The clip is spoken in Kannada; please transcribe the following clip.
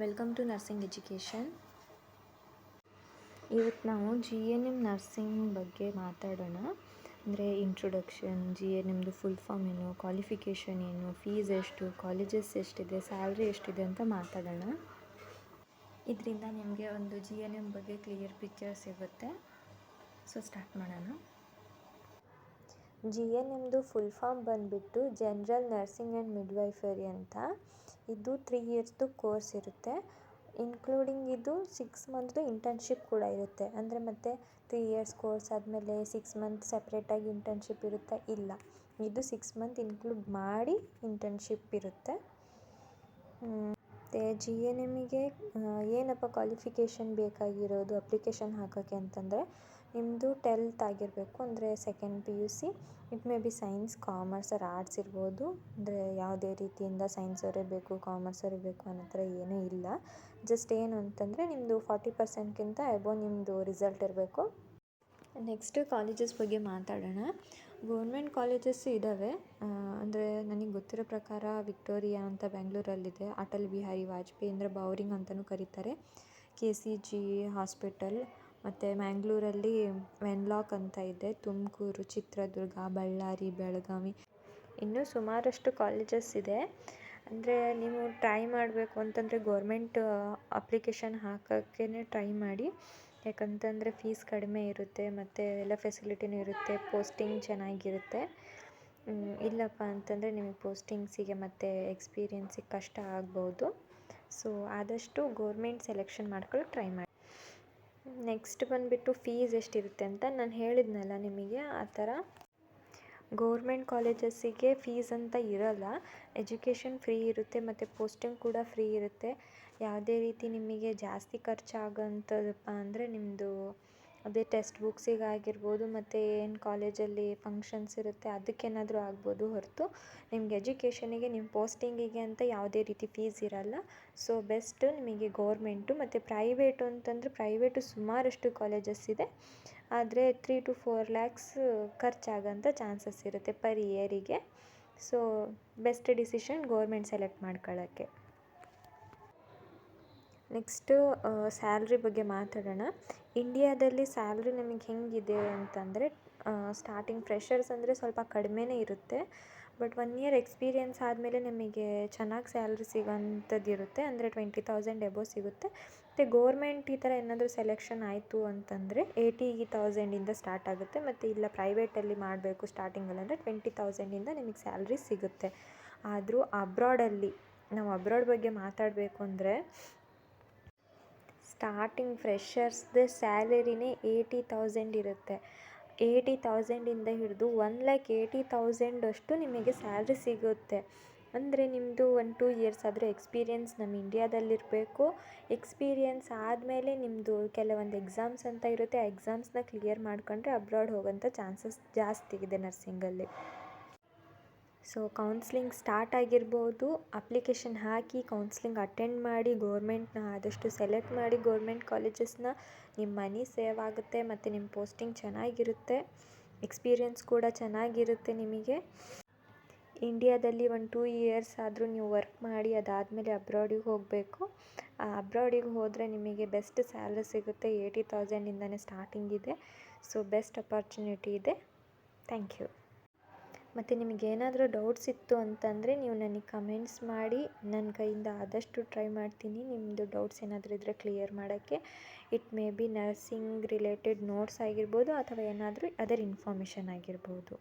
Welcome to nursing education. ಇವತ್ತು ನಾವು GNM ನರ್ಸಿಂಗ್ ಬಗ್ಗೆ ಮಾತಾಡೋಣ. ಅಂದರೆ ಇಂಟ್ರೊಡಕ್ಷನ್, GNMದು ಫುಲ್ ಫಾರ್ಮ್ ಏನು, ಕ್ವಾಲಿಫಿಕೇಷನ್ ಏನು, ಫೀಸ್ ಎಷ್ಟು, ಕಾಲೇಜಸ್ ಎಷ್ಟಿದೆ, ಸ್ಯಾಲ್ರಿ ಎಷ್ಟಿದೆ ಅಂತ ಮಾತಾಡೋಣ. ಇದರಿಂದ ನಿಮಗೆ ಒಂದು GNM ಬಗ್ಗೆ ಕ್ಲಿಯರ್ ಪಿಕ್ಚರ್ ಸಿಗುತ್ತೆ. ಸೊ ಸ್ಟಾರ್ಟ್ ಮಾಡೋಣ. GNMದು ಫುಲ್ ಫಾರ್ಮ್ ಬಂದುಬಿಟ್ಟು ಜನರಲ್ ನರ್ಸಿಂಗ್ ಆ್ಯಂಡ್ ಮಿಡ್ವೈಫರಿ ಅಂತ. ಇದು 3 ಇಯರ್ಸ್ದು ಕೋರ್ಸ್ ಇರುತ್ತೆ. ಇನ್ಕ್ಲೂಡಿಂಗ್ ಇದು 6 ಮಂತ್ದು ಇಂಟರ್ನ್ಶಿಪ್ ಕೂಡ ಇರುತ್ತೆ. ಅಂದರೆ ಮತ್ತೆ 3 ಇಯರ್ಸ್ ಕೋರ್ಸ್ ಆದಮೇಲೆ 6 ಮಂತ್ ಸಪ್ರೇಟಾಗಿ ಇಂಟರ್ನ್ಶಿಪ್ ಇರುತ್ತೆ, ಇಲ್ಲ, ಇದು 6 ಮಂತ್ ಇನ್ಕ್ಲೂಡ್ ಮಾಡಿ ಇಂಟರ್ನ್ಶಿಪ್ ಇರುತ್ತೆ. ಮತ್ತು GNMಗೆ ಏನಪ್ಪ ಕ್ವಾಲಿಫಿಕೇಷನ್ ಬೇಕಾಗಿರೋದು ಅಪ್ಲಿಕೇಶನ್ ಹಾಕೋಕ್ಕೆ ಅಂತಂದರೆ, ನಿಮ್ಮದು 10th ಆಗಿರಬೇಕು, ಅಂದರೆ second PUC. It may be science, commerce or arts ಇರ್ಬೋದು. ಅಂದರೆ ಯಾವುದೇ ರೀತಿಯಿಂದ ಸೈನ್ಸವರೇ ಬೇಕು, ಕಾಮರ್ಸವರೇ ಬೇಕು ಅನ್ನೋ ಥರ ಏನೂ ಇಲ್ಲ. ಜಸ್ಟ್ ಏನು ಅಂತಂದರೆ ನಿಮ್ಮದು 40%ಗಿಂತ ಅಬೋವ್ ನಿಮ್ಮದು ರಿಸಲ್ಟ್ ಇರಬೇಕು. ನೆಕ್ಸ್ಟು ಕಾಲೇಜಸ್ ಬಗ್ಗೆ ಮಾತಾಡೋಣ. ಗೌರ್ಮೆಂಟ್ ಕಾಲೇಜಸ್ ಇದ್ದಾವೆ. ಅಂದರೆ ನನಗೆ ಗೊತ್ತಿರೋ ಪ್ರಕಾರ ವಿಕ್ಟೋರಿಯಾ ಅಂತ ಬೆಂಗಳೂರಲ್ಲಿದೆ, ಅಟಲ್ ಬಿಹಾರಿ ವಾಜಪೇಯಿ ಅಂದರೆ ಬೌರಿಂಗ್ ಅಂತಲೂ ಕರೀತಾರೆ, KCG ಹಾಸ್ಪಿಟಲ್, ಮತ್ತು ಮ್ಯಾಂಗ್ಳೂರಲ್ಲಿ ವೆನ್ಲಾಕ್ ಅಂತ ಇದೆ, ತುಮಕೂರು, ಚಿತ್ರದುರ್ಗ, ಬಳ್ಳಾರಿ, ಬೆಳಗಾವಿ, ಇನ್ನೂ ಸುಮಾರಷ್ಟು ಕಾಲೇಜಸ್ ಇದೆ. ಅಂದರೆ ನೀವು ಟ್ರೈ ಮಾಡಬೇಕು ಅಂತಂದರೆ ಗೌರ್ಮೆಂಟ್ ಅಪ್ಲಿಕೇಶನ್ ಹಾಕೋಕ್ಕೇ ಟ್ರೈ ಮಾಡಿ. ಯಾಕಂತಂದರೆ ಫೀಸ್ ಕಡಿಮೆ ಇರುತ್ತೆ ಮತ್ತು ಎಲ್ಲ ಫೆಸಿಲಿಟಿನೂ ಇರುತ್ತೆ, ಪೋಸ್ಟಿಂಗ್ ಚೆನ್ನಾಗಿರುತ್ತೆ. ಇಲ್ಲಪ್ಪ ಅಂತಂದರೆ ನಿಮಗೆ ಪೋಸ್ಟಿಂಗ್ಸಿಗೆ ಮತ್ತು ಎಕ್ಸ್ಪೀರಿಯೆನ್ಸಿಗೆ ಕಷ್ಟ ಆಗ್ಬೋದು. ಸೊ ಆದಷ್ಟು ಗೌರ್ಮೆಂಟ್ ಸೆಲೆಕ್ಷನ್ ಮಾಡ್ಕೊಳ್ಳೋಕೆ ಟ್ರೈ ಮಾಡಿ. ನೆಕ್ಸ್ಟ್ ಬಂದುಬಿಟ್ಟು ಫೀಸ್ ಎಷ್ಟಿರುತ್ತೆ ಅಂತ ನಾನು ಹೇಳಿದ್ನಲ್ಲ ನಿಮಗೆ, ಆ ಥರ ಗೌರ್ಮೆಂಟ್ ಕಾಲೇಜಸ್ಸಿಗೆ ಫೀಸ್ ಅಂತ ಇರೋಲ್ಲ. ಎಜುಕೇಷನ್ ಫ್ರೀ ಇರುತ್ತೆ ಮತ್ತು ಪೋಸ್ಟಿಂಗ್ ಕೂಡ ಫ್ರೀ ಇರುತ್ತೆ. ಯಾವುದೇ ರೀತಿ ನಿಮಗೆ ಜಾಸ್ತಿ ಖರ್ಚಾಗೋಂಥದ್ದಪ್ಪ ಅಂದರೆ ನಿಮ್ಮದು ಅದೇ ಟೆಕ್ಸ್ಟ್ ಬುಕ್ಸಿಗಾಗಿರ್ಬೋದು ಮತ್ತು ಏನು ಕಾಲೇಜಲ್ಲಿ ಫಂಕ್ಷನ್ಸ್ ಇರುತ್ತೆ ಅದಕ್ಕೇನಾದರೂ ಆಗ್ಬೋದು ಹೊರತು ನಿಮ್ಗೆ ಎಜುಕೇಷನಿಗೆ ನಿಮ್ಮ ಪೋಸ್ಟಿಂಗಿಗೆ ಅಂತ ಯಾವುದೇ ರೀತಿ ಫೀಸ್ ಇರೋಲ್ಲ. ಸೊ ಬೆಸ್ಟ್ ನಿಮಗೆ ಗೌರ್ಮೆಂಟು. ಮತ್ತು ಪ್ರೈವೇಟು ಅಂತಂದರೆ ಪ್ರೈವೇಟು ಸುಮಾರಷ್ಟು ಕಾಲೇಜಸ್ ಇದೆ, ಆದರೆ 3 to 4 lakhs ಖರ್ಚಾಗೋಂಥ ಚಾನ್ಸಸ್ ಇರುತ್ತೆ ಪರ್ ಇಯರಿಗೆ. So best decision government select ಮಾಡ್ಕೊಳ್ಳೋಕ್ಕೆ. ನೆಕ್ಸ್ಟು ಸ್ಯಾಲ್ರಿ ಬಗ್ಗೆ ಮಾತಾಡೋಣ. ಇಂಡಿಯಾದಲ್ಲಿ ಸ್ಯಾಲ್ರಿ ನಮಗೆ ಹೆಂಗಿದೆ ಅಂತಂದರೆ, ಸ್ಟಾರ್ಟಿಂಗ್ ಫ್ರೆಷರ್ಸ್ ಅಂದರೆ ಸ್ವಲ್ಪ ಕಡಿಮೆನೇ ಇರುತ್ತೆ. ಬಟ್ 1 year ಎಕ್ಸ್ಪೀರಿಯೆನ್ಸ್ ಆದಮೇಲೆ ನಿಮಗೆ ಚೆನ್ನಾಗಿ ಸ್ಯಾಲ್ರಿ ಸಿಗೋಂಥದ್ದು ಇರುತ್ತೆ, ಅಂದರೆ 20,000 ಎಬೋವ್ ಸಿಗುತ್ತೆ. ಮತ್ತು ಗೌರ್ಮೆಂಟ್ ಈ ಥರ ಏನಾದರೂ ಸೆಲೆಕ್ಷನ್ ಆಯಿತು ಅಂತಂದರೆ 80,000ಇಂದ ಸ್ಟಾರ್ಟ್ ಆಗುತ್ತೆ. ಮತ್ತು ಇಲ್ಲ ಪ್ರೈವೇಟಲ್ಲಿ ಮಾಡಬೇಕು ಸ್ಟಾರ್ಟಿಂಗಲ್ಲಿ ಅಂದರೆ 20,000ಇಂದ ನಿಮಗೆ ಸ್ಯಾಲ್ರಿ ಸಿಗುತ್ತೆ. ಆದರೂ ಅಬ್ರಾಡಲ್ಲಿ, ನಾವು ಅಬ್ರಾಡ್ ಬಗ್ಗೆ ಮಾತಾಡಬೇಕು ಅಂದರೆ ಸ್ಟಾರ್ಟಿಂಗ್ ಫ್ರೆಷರ್ಸ್ದು ಸ್ಯಾಲರಿನೇ 80,000 ಇರುತ್ತೆ. 80,000ಇಂದ ಹಿಡಿದು 1,80,000 ಅಷ್ಟು ನಿಮಗೆ ಸ್ಯಾಲ್ರಿ ಸಿಗುತ್ತೆ. ಅಂದರೆ ನಿಮ್ಮದು 1-2 years ಆದರೂ ಎಕ್ಸ್ಪೀರಿಯೆನ್ಸ್ ನಮ್ಮ ಇಂಡಿಯಾದಲ್ಲಿರಬೇಕು. ಎಕ್ಸ್ಪೀರಿಯೆನ್ಸ್ ಆದಮೇಲೆ ನಿಮ್ಮದು ಕೆಲವೊಂದು ಎಕ್ಸಾಮ್ಸ್ ಅಂತ ಇರುತ್ತೆ, ಆ ಎಕ್ಸಾಮ್ಸ್ನ ಕ್ಲಿಯರ್ ಮಾಡ್ಕೊಂಡ್ರೆ ಅಬ್ರಾಡ್ ಹೋಗೋಂಥ ಚಾನ್ಸಸ್ ಜಾಸ್ತಿ ಇದೆ ನರ್ಸಿಂಗಲ್ಲಿ. ಸೊ ಕೌನ್ಸ್ಲಿಂಗ್ ಸ್ಟಾರ್ಟ್ ಆಗಿರ್ಬೋದು, ಅಪ್ಲಿಕೇಶನ್ ಹಾಕಿ ಕೌನ್ಸ್ಲಿಂಗ್ ಅಟೆಂಡ್ ಮಾಡಿ ಗೌರ್ಮೆಂಟ್ನ ಆದಷ್ಟು ಸೆಲೆಕ್ಟ್ ಮಾಡಿ ಗೌರ್ಮೆಂಟ್ ಕಾಲೇಜಸ್ನ. ನಿಮ್ಮ ಮನಿ ಸೇವ್ ಆಗುತ್ತೆ ಮತ್ತು ನಿಮ್ಮ ಪೋಸ್ಟಿಂಗ್ ಚೆನ್ನಾಗಿರುತ್ತೆ, ಎಕ್ಸ್ಪೀರಿಯೆನ್ಸ್ ಕೂಡ ಚೆನ್ನಾಗಿರುತ್ತೆ ನಿಮಗೆ. ಇಂಡಿಯಾದಲ್ಲಿ 1-2 years ಆದರೂ ನೀವು ವರ್ಕ್ ಮಾಡಿ ಅದಾದಮೇಲೆ ಅಬ್ರಾಡಿಗೆ ಹೋಗಬೇಕು. ಅಬ್ರಾಡಿಗೆ ಹೋದರೆ ನಿಮಗೆ ಬೆಸ್ಟ್ ಸ್ಯಾಲ್ರಿ ಸಿಗುತ್ತೆ, 80,000ಇಂದನೇ ಸ್ಟಾರ್ಟಿಂಗ್ ಇದೆ. ಸೊ ಬೆಸ್ಟ್ ಅಪಾರ್ಚುನಿಟಿ ಇದೆ. Thank you. ಮತ್ತು ನಿಮಗೇನಾದರೂ ಡೌಟ್ಸ್ ಇತ್ತು ಅಂತಂದರೆ ನೀವು ನನಗೆ ಕಮೆಂಟ್ಸ್ ಮಾಡಿ, ನನ್ನ ಕೈಯಿಂದ ಆದಷ್ಟು ಟ್ರೈ ಮಾಡ್ತೀನಿ ನಿಮ್ಮದು ಡೌಟ್ಸ್ ಏನಾದರೂ ಇದ್ದರೆ ಕ್ಲಿಯರ್ ಮಾಡೋಕ್ಕೆ. It may B nursing related notes ಆಗಿರ್ಬೋದು ಅಥವಾ ಏನಾದರೂ ಅದರ್ ಇನ್ಫಾರ್ಮೇಷನ್ ಆಗಿರ್ಬೋದು.